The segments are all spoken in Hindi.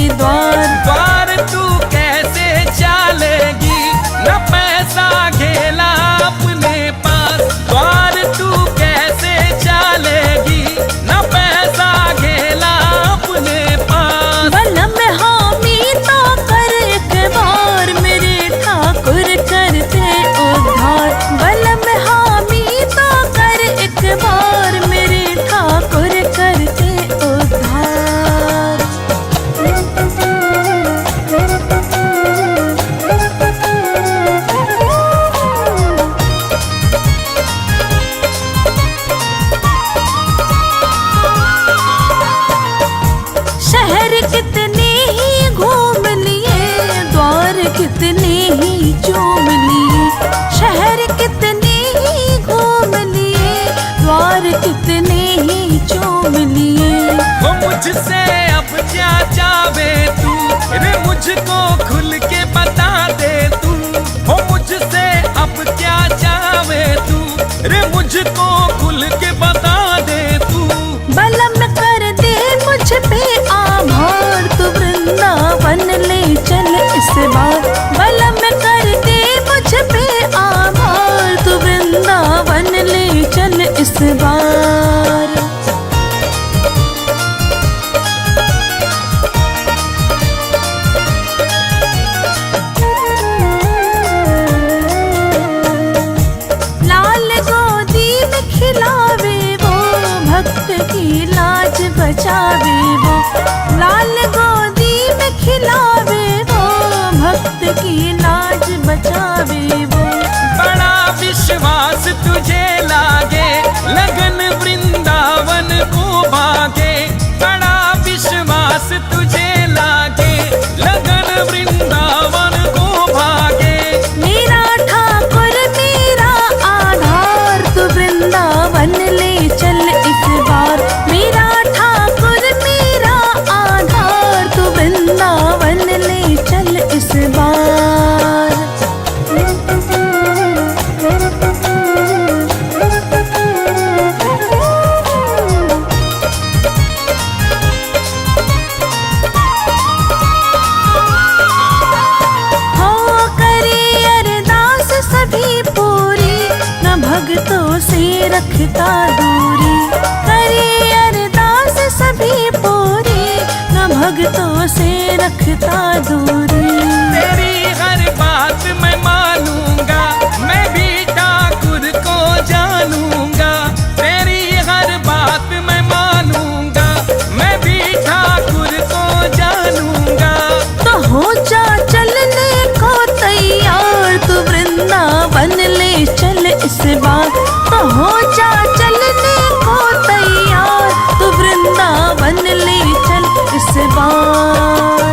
द्वार। द्वार तू कैसे चालेगी, न पैसा घेला अपने पास। द्वार तू कैसे चालेगी, न पैसा घेला अपने पास। बलम हामी तो कर एक बार, मेरे ठाकुर करते उद्धार। बलम हामी तो कर एक बार, मेरे ठाकुर करते उद्धार। शहर कितने ही घूम लिए, द्वार कितने ही चूम लिए। शहर कितने ही घूम लिए, द्वार कितने ही चूम लिए। वो मुझसे अब क्या चाहे तू, रे मुझको खुल के बता दे तू। वो मुझसे अब क्या चाहे तू, रे मुझको खुल के बता दे तू। बलम कर दे मुझ पे आभार, तू वृंदावन ले चल इस बार। बलम कर दे मुझ पे आभार, तू वृंदावन ले चल इस बार। लाल गोदी में खिलावे वो, भक्त की लाज बचावे वो। लाल गोदी में खिलावे वो, भक्त की लाज बचावे वो। बड़ा विश्वास तुझे लागे, लगन वृंदावन को भागे। बड़ा विश्वास तुझे लागे, लगन वृंदावन को भागे। मेरा ठाकुर मेरा आधार, तू वृंदावन ले चल इस बार। मेरा ठाकुर मेरा आधार, तू वृंदावन ले चल इस बार। हो करे अरदास सभी पूरी, न भक्तों से रखता दूरी। करे अरदास सभी पूरी, न भक्तों से रखता दूरी। तेरी हर बात मैं मानूंगा, मैं भी ठाकुर को जानूंगा। तेरी हर बात मैं मानूंगा, मैं भी ठाकुर को जानूंगा। तो हो जा चलने को तैयार, तू वृंदावन ले चल इस बार। तो हो जा चलने को तैयार, तू वृंदावन ले चल इस बार।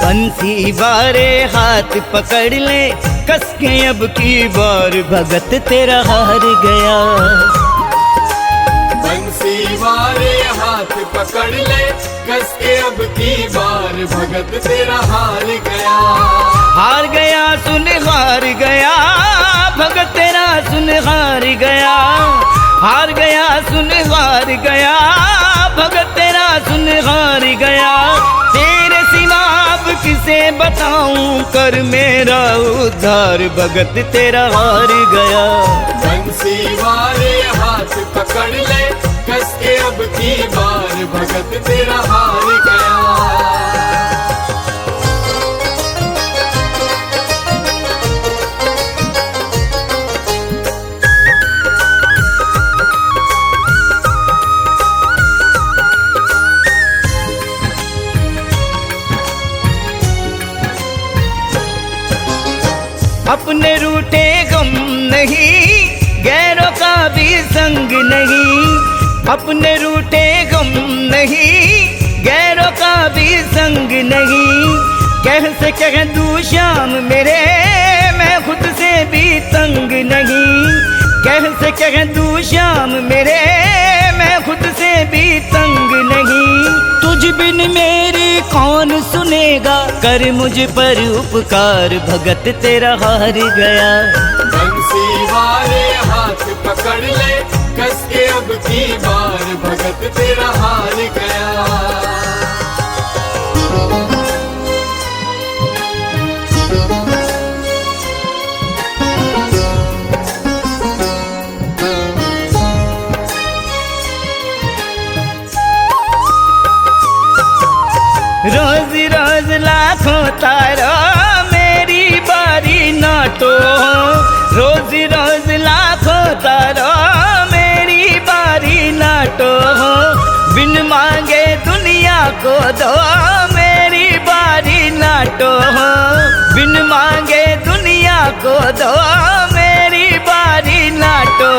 बंसी वारे हाथ पकड़ ले कस के, अब की बार भगत तेरा हार गया। बंसी वारे हाथ पकड़ ले कस के, अब की बार भगत तेरा हार गया। हार गया सुन हार गया, भगत तेरा सुन हार गया। हार गया सुन हार गया, भगत तेरा सुन हार गया। तेरे सिवा अब किसे बताऊं, कर मेरा उद्धार भगत तेरा हार गया। बंसी वारे हाथ पकड़ ले कस के, अब की बार भगत तेरा हार गया। अपने रूठे गम नहीं, गैरों का भी संग नहीं। अपने रूठे गम नहीं, गैरों का भी संग नहीं। कैसे कह दूं श्याम मेरे, मैं खुद से भी तंग नहीं। कैसे कह दूं श्याम मेरे, मैं खुद से भी तंग नहीं। तुझ बिन मेरी कौन सुनेगा, कर मुझ पर उपकार, भगत तेरा हार गया। बंसी वाले हाथ पकड़ ले, कस के अब की बार, भगत तेरा हार गया। रोज रोज लाखों तारा, मेरी बारी नाटो। रोज रोज लाखों तारा, मेरी बारी नाटो। बिन मांगे दुनिया को दो, मेरी बारी नाटो। बिन मांगे दुनिया को दो, मेरी बारी नाटो।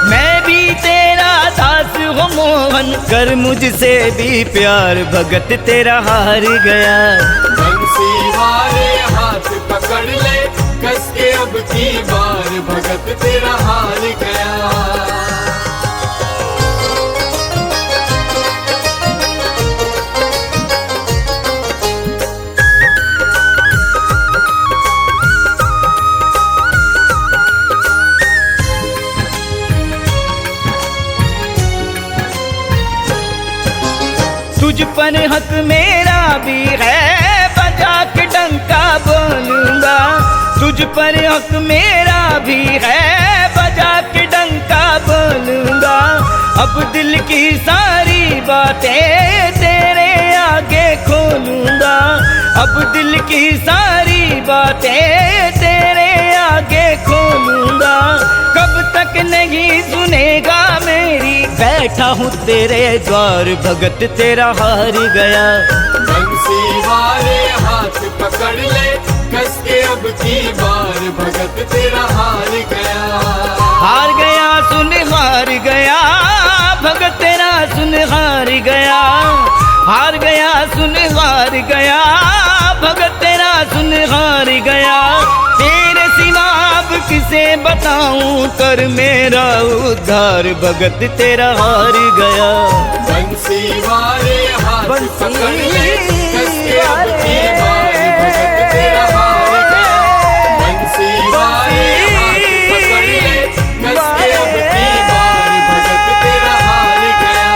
मैं भी तेरा दास हूँ मोहन, कर मुझसे भी प्यार, भगत तेरा हार गया। बंसी वाले हाथ पकड़ ले, कस के अब की बार, भगत तेरा हार गया। तुझ पर हक मेरा भी है, बजा के डंका बोलूंगा। तुझ पर हक मेरा भी है, बजा के डंका बोलूंगा। अब दिल की सारी बातें तेरे आगे खोलूंगा। अब दिल की सारी बातें तेरे आगे खोलूंगा। कब तक नहीं सुनेगा मेरी, बैठा हूँ तेरे द्वार, भगत तेरा हार गया। बंसी वाले हाथ पकड़ ले, कस के अब की बार, भगत तेरा हार गया। हार गया सुन हार गया, भगत तेरा सुन हार गया। हार गया सुन हार गया, भगत तेरा सुन हार गया। तेरे सिवा अब किसे बताऊं, कर मेरा उद्धार, भगत तेरा हार गया। बंसी वाले हाथ पकड़ ले, कस के अब की बार, भगत तेरा हार गया। बंसी वाले हाथ पकड़ ले, कस के अब की बार, भगत तेरा हार गया।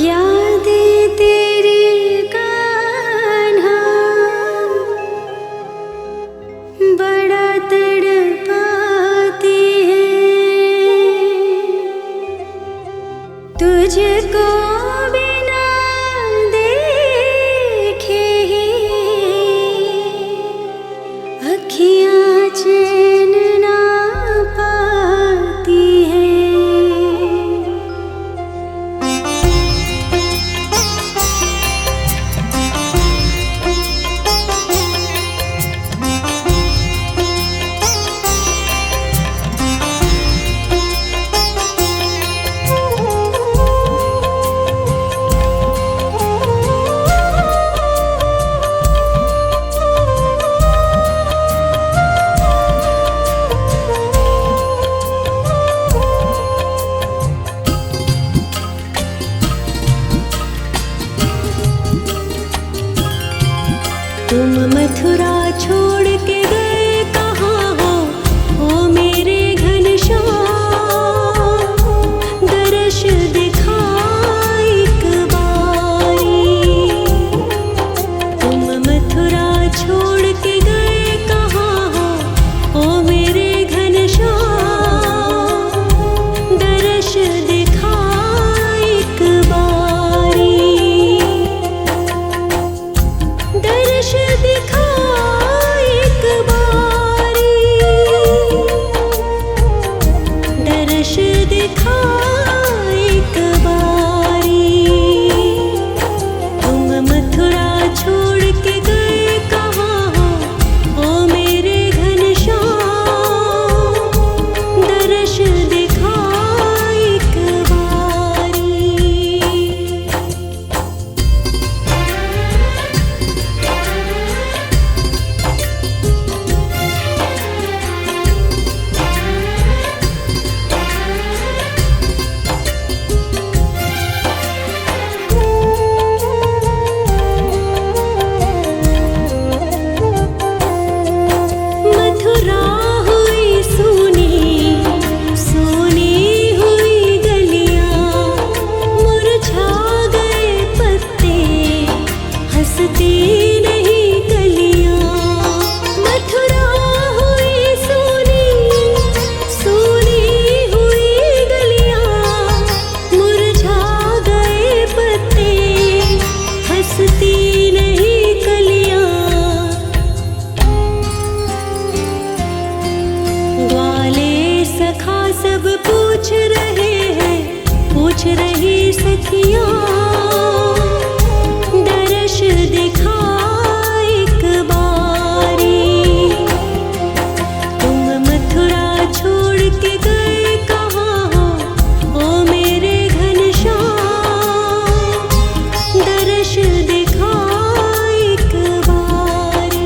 यादें तेरी कान्हा, बड़ा तड़पाती है। तुझको बिना देखे ही अखियाँ चैन ना पाती हैं। तुम मथुरा छोड़ के गए कहाँ हो, ओ मेरे घनश्याम। दर्श दिखाई एक बारी। तुम मथुरा छोड़ के गए कहाँ हो, ओ मेरे घनश्याम। दर्श दिखाई एक बारी। दर्श दिखा एक बारी। दर्श दिखा एक बारी। तुम मथुरा छोड़ के गए कहाँ हो, ओ मेरे पूछ रही सखियाँ दर्श दिखा एक बारी। तुम मथुरा छोड़ के गए कहाँ हो ओ मेरे घनश्याम, दर्श दिखा एक बारी।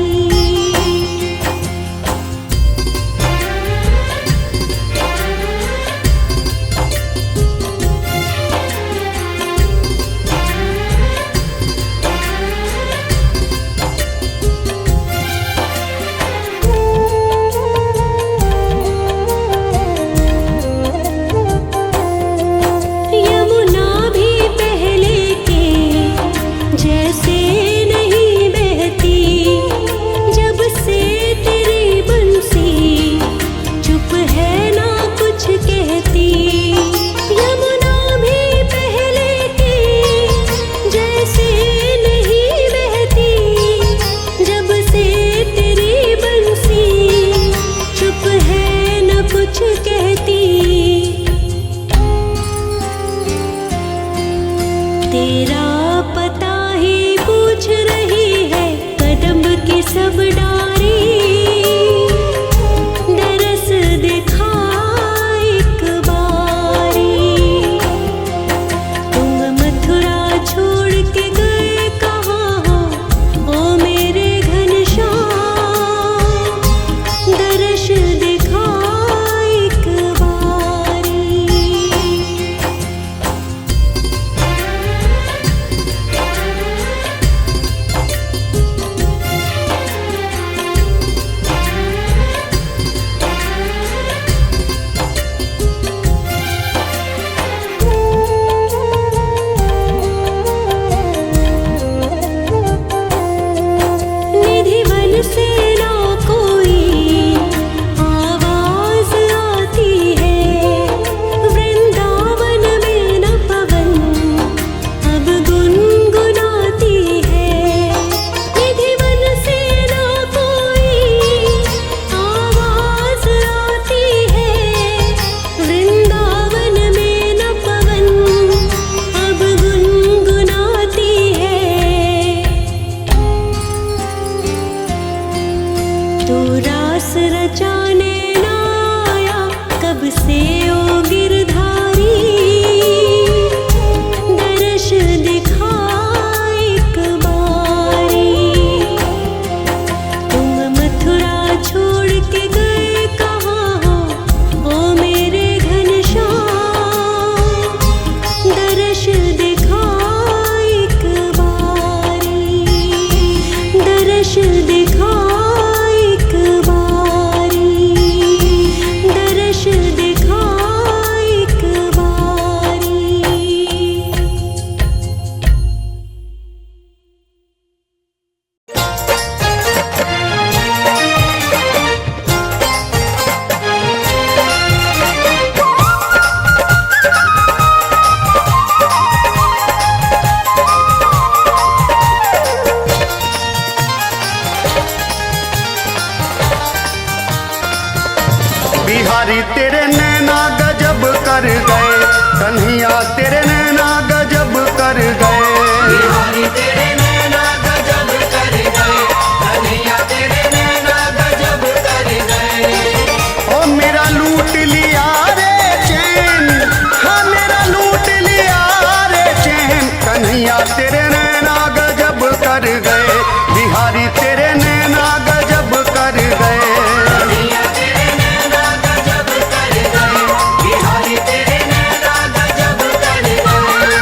यमुना भी पहले के जैसे नहीं बहती, जब से तेरी बंसी चुप है ना कुछ कहती। यमुना भी पहले के जैसे नहीं बहती, जब से तेरी बंसी चुप है ना कुछ कहती। तेरा पता ही पूछ रही है कदम की सब डारी, दरस दिखा एक बारी। तुम मथुरा छोड़ के गए कहाँ हो ओ मेरे घनश्याम, दर्श दिखा एक बारी। निधिवन से ना कोई आवाज आती है, वृंदावन में न पवन अब गुनगुनाती है। निधिवन से ना कोई आवाज आती है, वृंदावन में न पवन अब गुनगुनाती है। तू रास रचाने ना आया कब से ओ गिरधारी, दर्श दिखा एक बारी। तुम मथुरा छोड़ के गए कहाँ हो ओ मेरे घनश्याम, दर्श दिखा एक बारी। दर्श दिखा एक बारी, दर्श दिखा एक बारी। बिहारी तेरे नैना गजब कर गए, कन्हैया तेरे नैना गजब कर गए। बिहारी तेरे नैना गजब कर गए, कन्हैया तेरे नैना गजब कर गए। ओ मेरा लूट लिया रे चैन, हाँ मेरा लूट लिया रे चैन, कन्हैया तेरे नैना गजब कर गए। बिहारी तेरे नैना गजब कर गए। कन्हैया तेरे नैना गजब कर गए, बिहारी तेरे नैना गजब कर गए।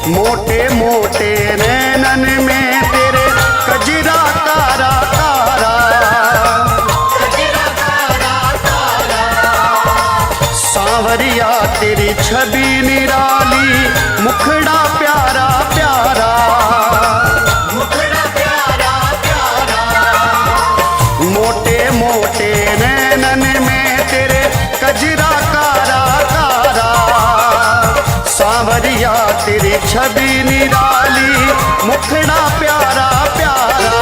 मोटे मोटे नैनन में तेरे कजरा कारा कारा, सांवरिया तेरी छवि निराली, मुखड़ा प्यारा प्यारा, मुखड़ा प्यारा प्यारा। मोटे मोटे नैनन में तेरे कजरा कारा कारा, सांवरिया तेरी छवि निराली, मुखड़ा प्यारा प्यारा।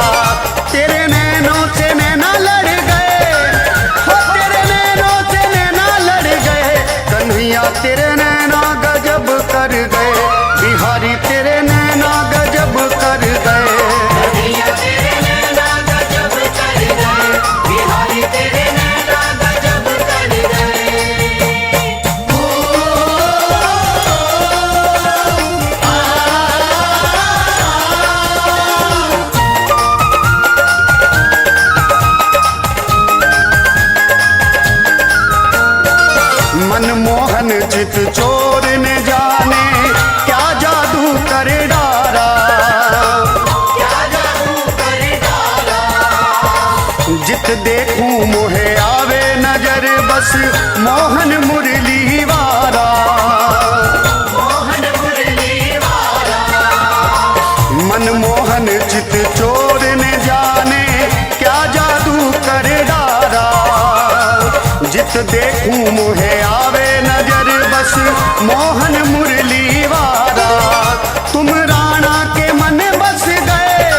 तेरे नैनों से नैना लड़ गए, हो तेरे नैनों से नैना लड़ गए, कन्हैया तेरे नैना गजब कर गए, बिहारी तेरे नैना गजब कर गए, कन्हैया तेरे नैना गजब कर गए, बिहारी तेरे नैना गजब कर गए। मनमोहन चित चोर ने जाने क्या जादू कर डारा, क्या जादू कर डारा। जित देखूं मोहे आवे नजर बस मोहन मुरली वारा, मोहन मुरली वारा। मनमोहन चित चोर ने जाने क्या जादू कर डारा, जित देखूं मोहे आवे नजर बस मोहन मुरली वारा। तुम राणा के मन बस गए,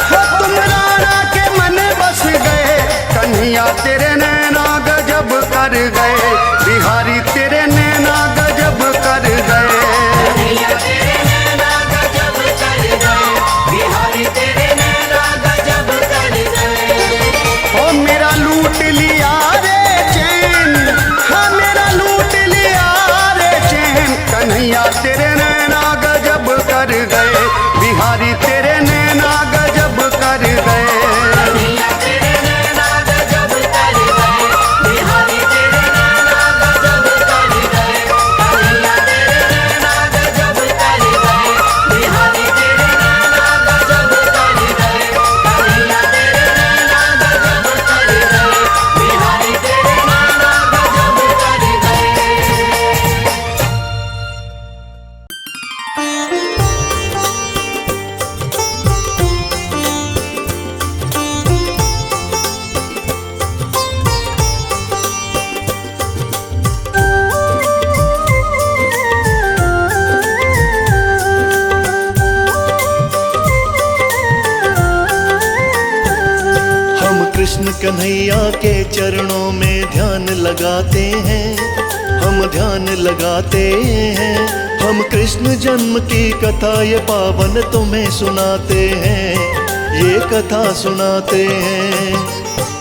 हो तुम राणा के मन बस गए, कन्हैया तेरे नैना गजब कर गए, बिहारी तेरे नैना गजब कर गए, कन्हैया तेरे नैना गजब कर गए, बिहारी तेरे नैना गजब कर गए। ओ मेरा लूट लिया रे चैन, हाँ मेरा लूट लिया रे चैन, कन्हैया तेरे नैना गजब कर गए, बिहारी तेरे नैना गजब कर गए, कन्हैया तेरे नैना गजब कर गए, बिहारी तेरे नैना गजब कर गए, कन्हैया तेरे नैना गजब कर गए, बिहारी तेरे नैना गजब कर गए, कन्हैया तेरे नैना गजब कर गए, बिहारी तेरे नैना गजब कर गए। हम कृष्ण कन्हैया के चरणों में ध्यान लगाते हैं, हम ध्यान लगाते हैं। हम कृष्ण जन्म की कथा ये पावन तुम्हें सुनाते हैं, ये कथा सुनाते हैं।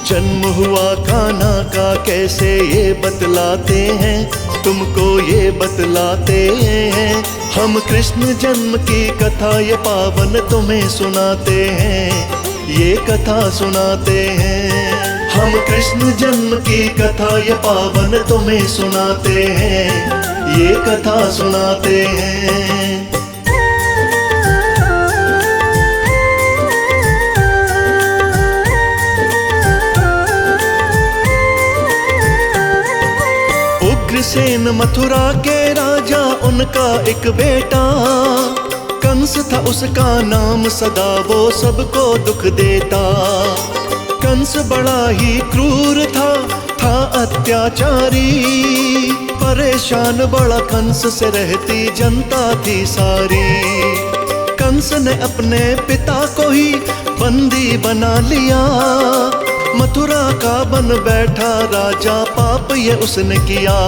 जन्म हुआ कान्हा का कैसे ये बतलाते हैं, तुमको ये बतलाते हैं। हम कृष्ण जन्म की कथा ये पावन तुम्हें सुनाते हैं, ये कथा सुनाते हैं। हम कृष्ण जन्म की कथा ये पावन तुम्हें सुनाते हैं, ये कथा सुनाते हैं। उग्रसेन मथुरा के राजा, उनका एक बेटा कंस था, उसका नाम सदा वो सबको दुख देता। कंस बड़ा ही क्रूर था अत्याचारी, परेशान बड़ा कंस से रहती जनता थी सारी। कंस ने अपने पिता को ही बंदी बना लिया, मथुरा का बन बैठा राजा, पाप ये उसने किया।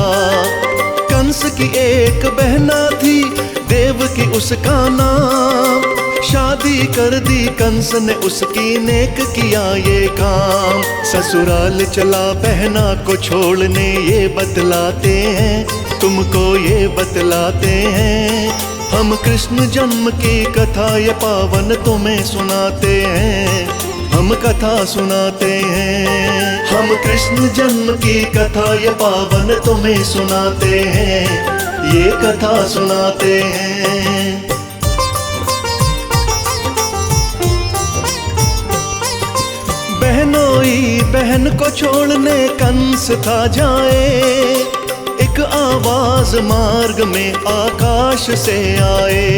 कंस की एक बहना थी देवकी उसका नाम, शादी कर दी कंस ने उसकी, नेक किया ये काम। ससुराल चला बहना को छोड़ने, ये बतलाते हैं तुमको, ये बतलाते हैं। हम कृष्ण जन्म की कथा ये पावन तुम्हें सुनाते हैं, हम कथा सुनाते हैं। हम कृष्ण जन्म की कथा ये पावन तुम्हें सुनाते हैं, ये कथा सुनाते हैं। बहन को छोड़ने कंस था जाए, एक आवाज मार्ग में आकाश से आए।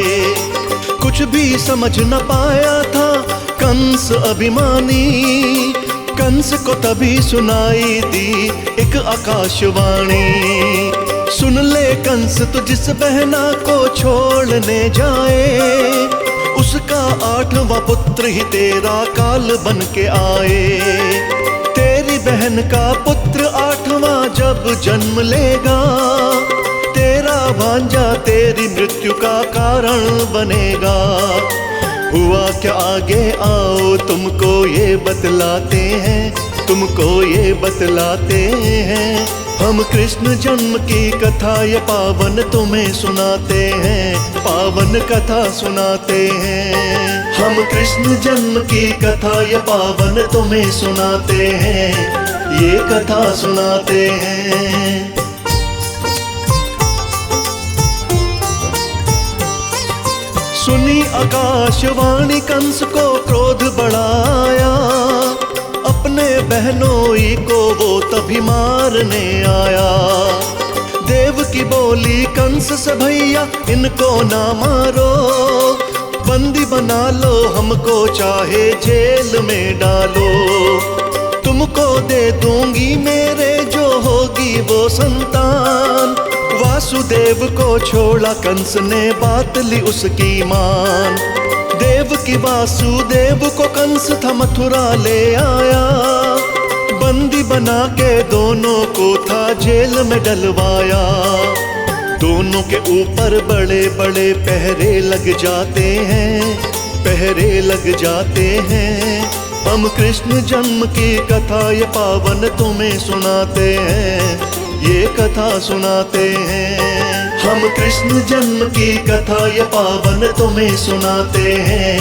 कुछ भी समझ न पाया था कंस अभिमानी, कंस को तभी सुनाई दी एक आकाशवाणी। सुन ले कंस, तू जिस बहना को छोड़ने जाए, उसका 8वां पुत्र ही तेरा काल बन के आए। तेरी बहन का पुत्र 8वां जब जन्म लेगा, तेरा भांजा तेरी मृत्यु का कारण बनेगा। हुआ क्या आगे आओ तुमको ये बतलाते हैं, तुमको ये बतलाते हैं। हम कृष्ण जन्म की कथा ये पावन तुम्हें सुनाते हैं, पावन कथा सुनाते हैं। हम कृष्ण जन्म की कथा ये पावन तुम्हें सुनाते हैं, ये कथा सुनाते हैं। सुनी आकाशवाणी कंस को क्रोध बढ़ाया, अपने बहनोई को वो तभी मारने आया। देव की बोली कंस से, भैया इनको ना मारो, बंदी बना लो हमको चाहे जेल में डालो। तुमको दे दूंगी मेरे जो होगी वो संतान। वासुदेव को छोड़ा कंस ने, बात ली उसकी मान। देव की वासुदेव को कंस था मथुरा ले आया, बंदी बना के दोनों को था जेल में डलवाया। दोनों के ऊपर बड़े बड़े पहरे लग जाते हैं, पहरे लग जाते हैं। हम कृष्ण जन्म की कथा ये पावन तुम्हें सुनाते हैं, ये कथा सुनाते हैं। हम कृष्ण जन्म की कथा ये पावन तुम्हें सुनाते हैं,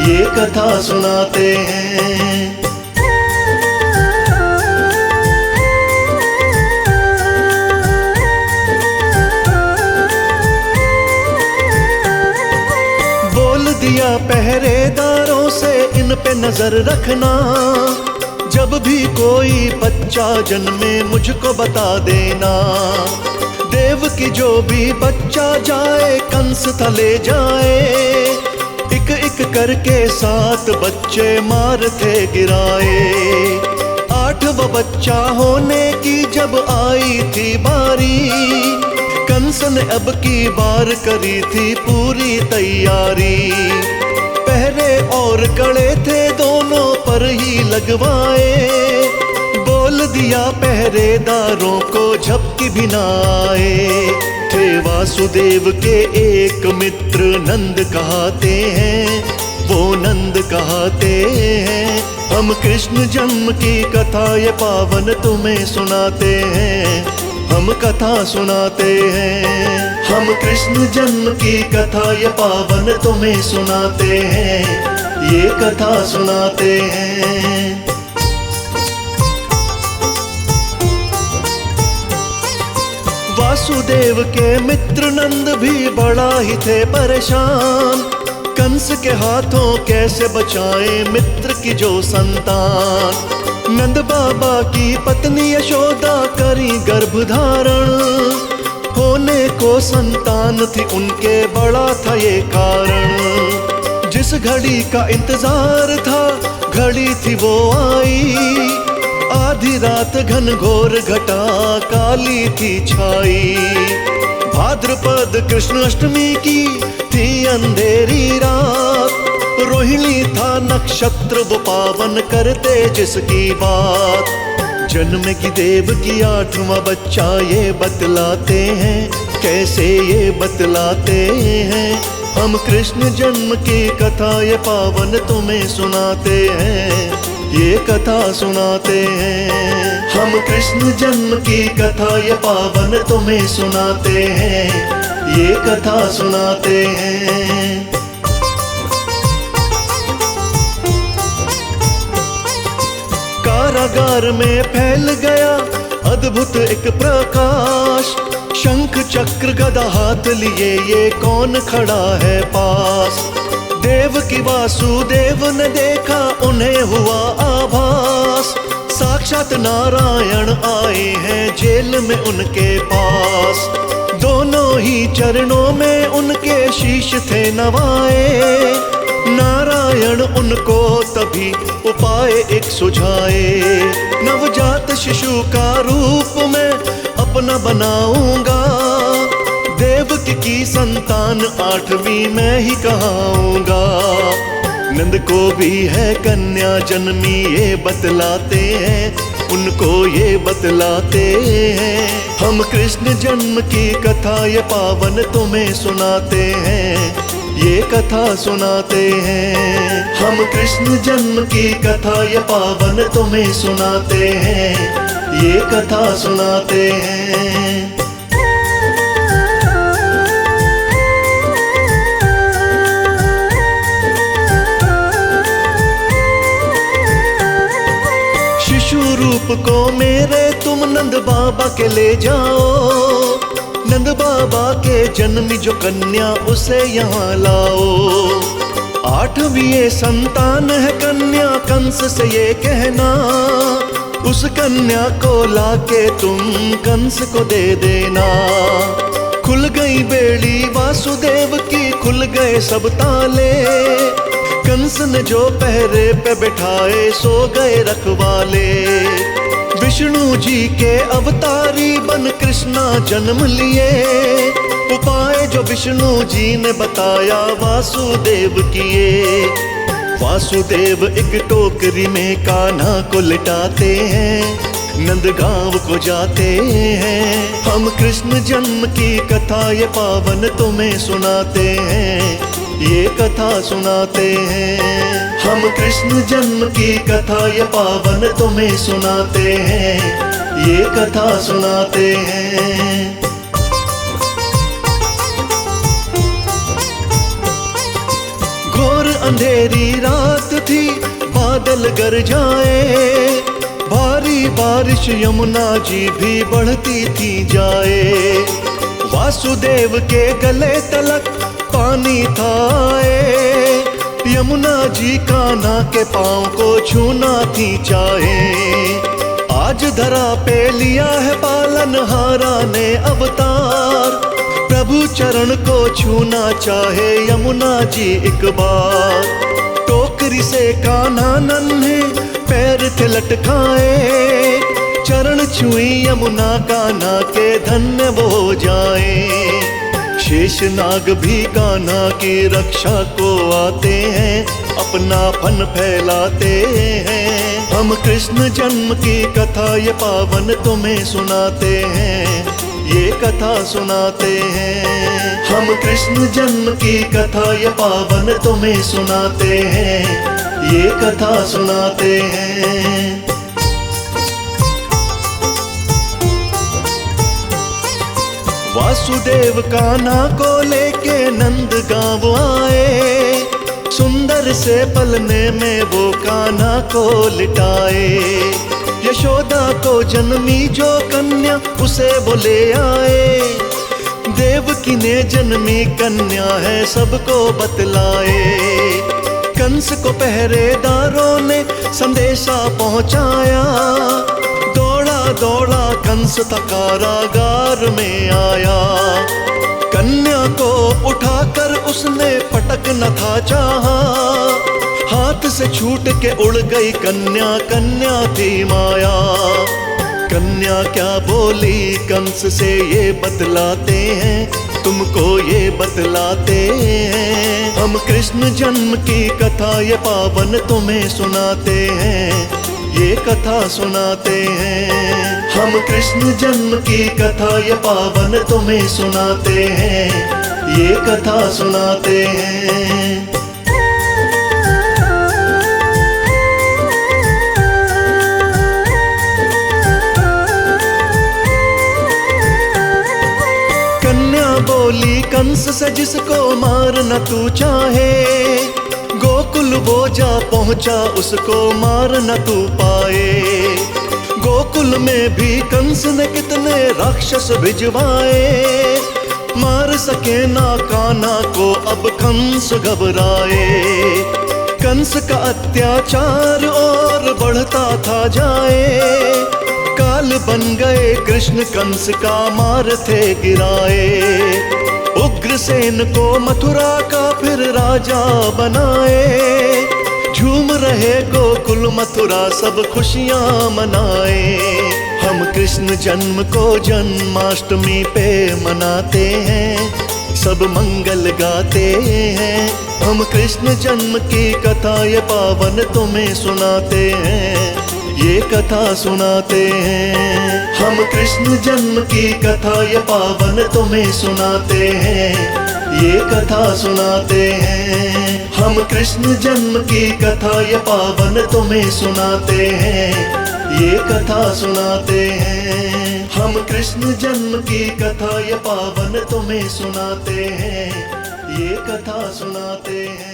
ये कथा सुनाते हैं। बोल दिया पहरेदारों से इन पे नजर रखना, जब भी कोई बच्चा जन्मे मुझको बता देना। देव की जो भी बच्चा जाए कंस था ले जाए, एक एक करके 7 बच्चे मार थे गिराए। 8वां बच्चा होने की जब आई थी बारी, कंस ने अब की बार करी थी पूरी तैयारी। पहरे और कड़े थे दोनों पर ही लगवाए, बोल दिया पहरेदारों को झपकी भी ना आए। थे वासुदेव के एक मित्र नंद कहते हैं, वो नंद कहते हैं। हम कृष्ण जन्म की कथा ये पावन तुम्हें सुनाते हैं, हम कथा सुनाते हैं। हम कृष्ण जन्म की कथा ये पावन तुम्हें सुनाते हैं, ये कथा सुनाते हैं। वासुदेव के मित्र नंद भी बड़ा ही थे परेशान, कंस के हाथों कैसे बचाए मित्र की जो संतान। नंद बाबा की पत्नी यशोदा करी गर्भ धारण, होने को संतान थी उनके बड़ा था ये कारण। जिस घड़ी का इंतजार था घड़ी थी वो आई, आधी रात घनघोर घटा काली थी छाई। भाद्रपद कृष्ण अष्टमी की थी अंधेरी रात, रोहिणी था नक्षत्र वो पावन करते जिसकी बात। जन्मेगी देव की 8वां बच्चा ये बतलाते हैं, कैसे ये बतलाते हैं। हम कृष्ण जन्म की कथा ये पावन तुम्हें सुनाते हैं, ये कथा सुनाते हैं। हम कृष्ण जन्म की कथा ये पावन तुम्हें सुनाते हैं, ये कथा सुनाते हैं। कारागार में फैल गया अद्भुत एक प्रकाश, शंख चक्र गदा हाथ लिए ये कौन खड़ा है पास। देव की वासुदेव ने देखा उन्हें हुआ आभास, साक्षात नारायण आए हैं जेल में उनके पास। दोनों ही चरणों में उनके शीश थे नवाए। नारायण उनको तभी उपाय एक सुझाए, नवजात शिशु का रूप मैं अपना बनाऊंगा। देवकी की संतान 8वीं मैं ही कहाऊंगा। नंद को भी है कन्या जन्मी ये बतलाते हैं, उनको ये बतलाते हैं। हम कृष्ण जन्म की कथा ये पावन तुम्हें सुनाते हैं, ये कथा सुनाते हैं। हम कृष्ण जन्म की कथा ये पावन तुम्हें सुनाते हैं, ये कथा सुनाते हैं। शिशु रूप को मेरे तुम नंद बाबा के ले जाओ। नंद बाबा के जन्मी जो कन्या उसे यहाँ लाओ। 8वीं ये संतान है कन्या कंस से ये कहना। उस कन्या को लाके तुम कंस को दे देना। खुल गई बेड़ी वासुदेव की, खुल गए सब ताले। कंस ने जो पहरे पे बिठाए सो गए रखवाले। विष्णु जी के अवतारी बन कृष्णा जन्म लिए। उपाय जो विष्णु जी ने बताया वासुदेव किए। वासुदेव एक टोकरी में कान्हा को लिटाते हैं, नंदगांव को जाते हैं। हम कृष्ण जन्म की कथा ये पावन तुम्हें सुनाते हैं, ये कथा सुनाते हैं। हम कृष्ण जन्म की कथा ये पावन तुम्हें सुनाते हैं, ये कथा सुनाते हैं। घोर अंधेरी रात थी, बादल गरजाए। भारी बारिश यमुना जी भी बढ़ती थी जाए। वासुदेव के गले तलक पानी था आए। यमुना जी कान्हा के पाँव को छूना थी चाहे। आज धरा पे लिया है पालनहारा ने अवतार। प्रभु चरण को छूना चाहे यमुना जी एक बार। टोकरी से कान्हा नन्हे पैर थे लटकाए। चरण छुई यमुना कान्हा के धन्य वो जाए। शेषनाग भी कान्हा की रक्षा को आते हैं, अपना फन फैलाते हैं। हम कृष्ण जन्म की कथा ये पावन तुम्हें सुनाते हैं, ये कथा सुनाते हैं। हम कृष्ण जन्म की कथा ये पावन तुम्हें सुनाते हैं, ये कथा सुनाते हैं। वासुदेव कान्हा को लेके नंदगांव आए। सुंदर से पलने में वो कान्हा को लिटाए। यशोदा को जन्मी जो कन्या उसे वो ले आए। देवकी ने जन्मी कन्या है सबको बतलाए। कंस को पहरेदारों ने संदेशा पहुंचाया। दौड़ा कंस था कारागार में आया। कन्या को उठाकर उसने पटक न था चाहा। हाथ से छूट के उड़ गई कन्या, कन्या थी माया। कन्या क्या बोली कंस से ये बतलाते हैं, तुमको ये बतलाते हैं। हम कृष्ण जन्म की कथा ये पावन तुम्हें सुनाते हैं, ये कथा सुनाते हैं। हम कृष्ण जन्म की कथा ये पावन तुम्हें सुनाते हैं, ये कथा सुनाते हैं। कन्या बोली कंस से जिसको मारना तू चाहे। गोकुल वो जा पहुंचा उसको मार न तू पाए। गोकुल में भी कंस ने कितने राक्षस भिजवाए। मार सके ना कान्हा को अब कंस घबराए। कंस का अत्याचार और बढ़ता था जाए, काल बन गए कृष्ण कंस का मार थे गिराए। उग्रसेन को मथुरा का फिर राजा बनाए, झूम रहे गोकुल मथुरा सब खुशियां मनाए। हम कृष्ण जन्म को जन्माष्टमी पे मनाते हैं, सब मंगल गाते हैं। हम कृष्ण जन्म की कथा ये पावन तुम्हें सुनाते हैं, ये कथा सुनाते हैं। हम कृष्ण जन्म की कथा ये पावन तुम्हें सुनाते हैं, ये कथा सुनाते हैं। हम कृष्ण जन्म की कथा ये पावन तुम्हें सुनाते हैं, ये कथा सुनाते हैं। हम कृष्ण जन्म की कथा ये पावन तुम्हें सुनाते हैं, ये कथा सुनाते हैं।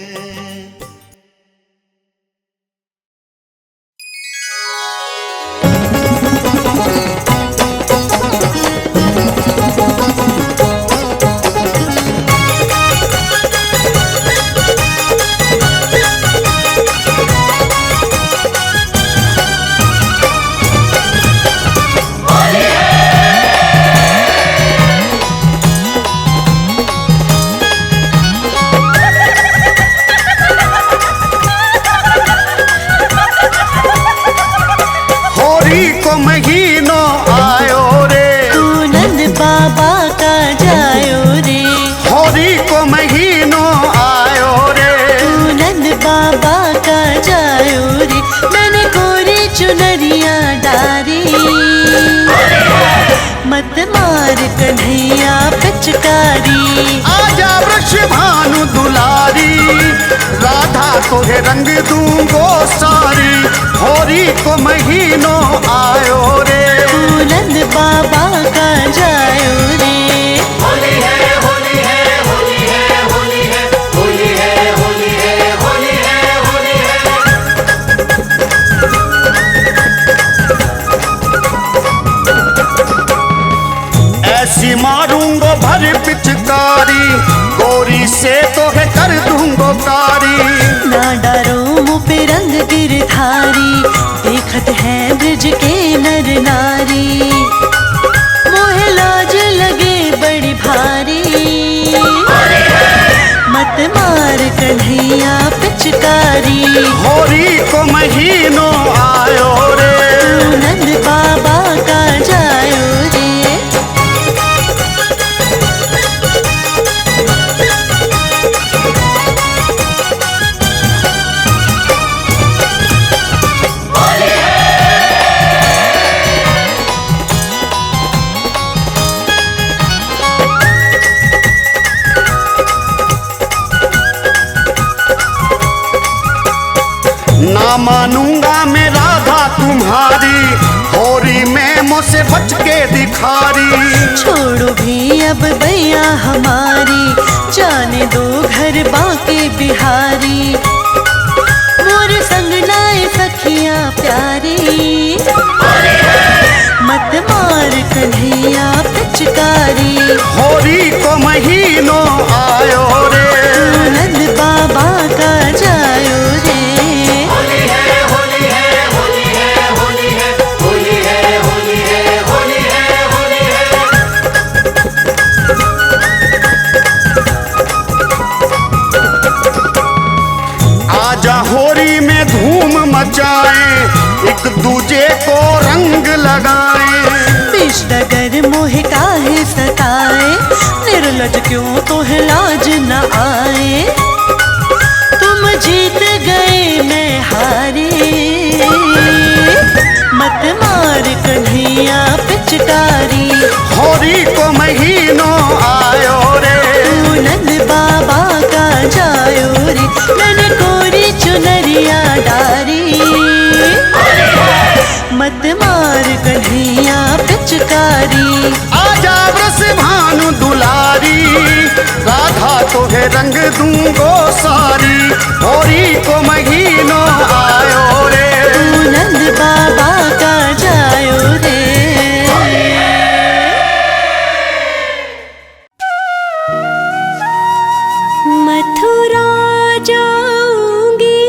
महीनों आयो रे, तू नंद बाबा का जायो रे। होली को महीनों आयो रे, तू नंद बाबा का जायो रे। मैंने कोरी चुनरिया डारी, मत मार कन्हैया पिचकारी। आजा वृष भानु दुलारी, राधा तुहे रंग दूंगो सारी। होली को महीनों आयो रे, तू नंद बाबा का जायो रे। होली है होली है होली है होली है होली है होली है होली है होली है। ऐसी मारूंगो भर पिचकारी, गोरी से तो है कर दूंगो कारी। ना डरो मुँह पे रंग गिरधारी, देखत है ब्रज के नर नारी। मोहे लाज लगे बड़ी भारी, मत मार कन्हैया पिचकारी। होली को महीनों आयो रे, तू नंद बाबा का जायो रे। ना मानूंगा मैं राधा तुम्हारी, होली में मुझसे बच के दिखारी। छोड़ो भी अब भैया हमारी, जाने दो घर बाके बिहारी। मोर संग नाए सखियां प्यारी, मत मार कन्हैया पिचकारी। होली को महीनों आयो रे, तू नंद बाबा का जायो रे। होली है होली है होली है होली है होली है होली है होली है होली है। आजा होली में धूम मचाए, एक दूजे को रंग लगाए। बीच डगर मोह काहे सताए, निर्लज क्यों तो है लाज न आए। तुम जीत गए मैं हारी, मत मार कन्हैया पिचकारी। होली को महीनों आयो रे, तू नंद बाबा का जायो रे। मैंने कोरी चुनरिया डारी, मत मार कन्हैया पिचकारी। आजा वृष भानु दुलारी, राधा तुहे रंग दूंगो सारी। होली को महीनों आयो रे, तू नंद बाबा का जायो रे। मथुरा जाऊंगी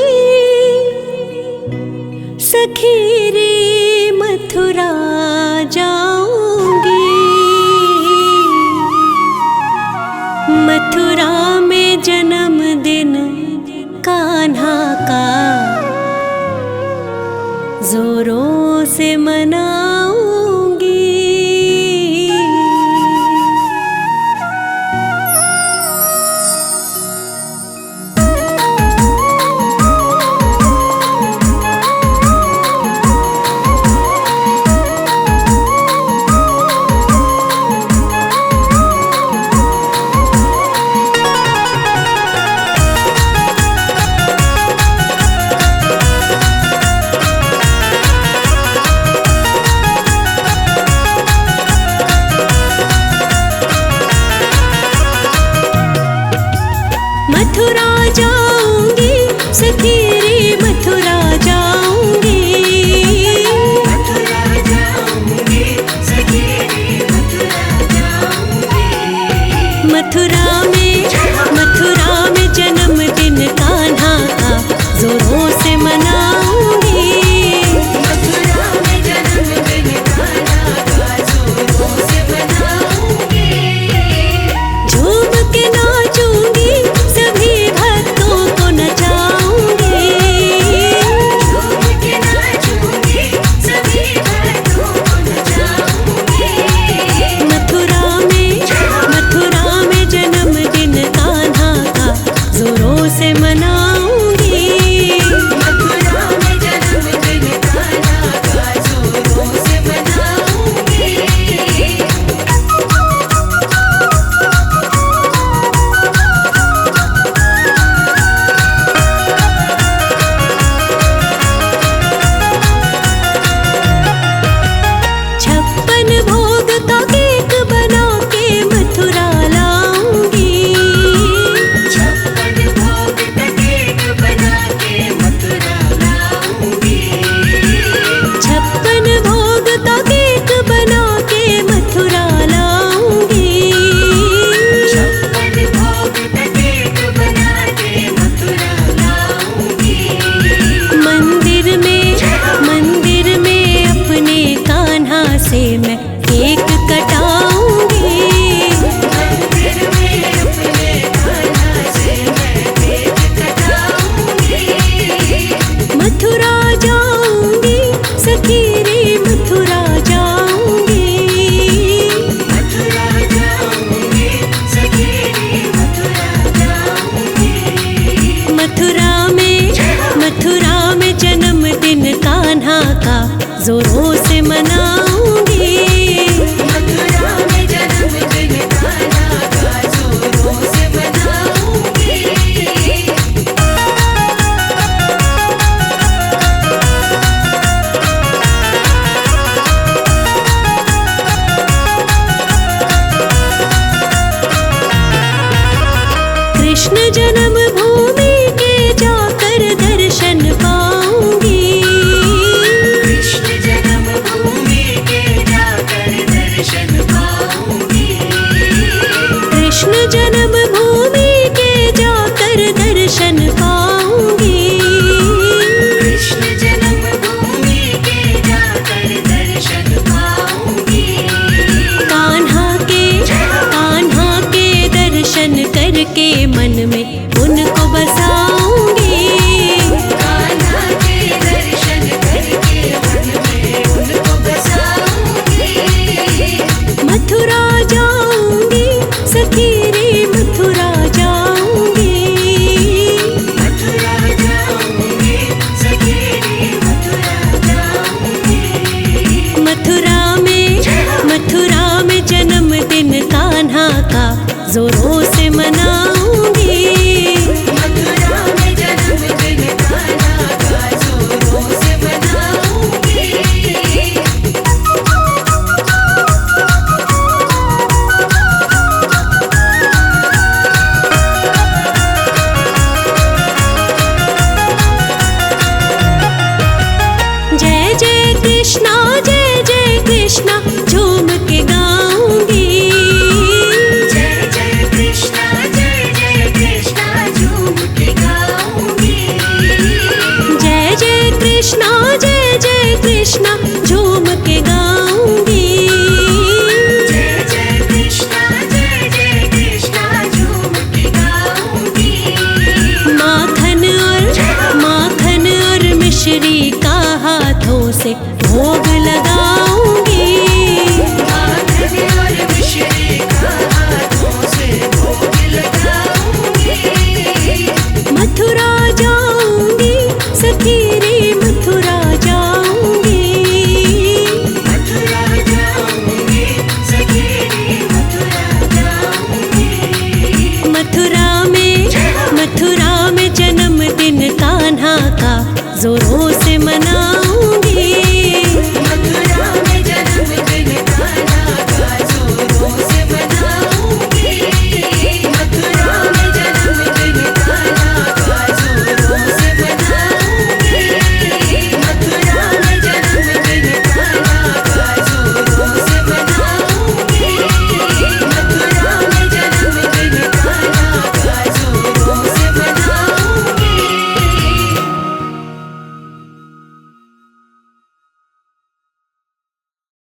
जो रोज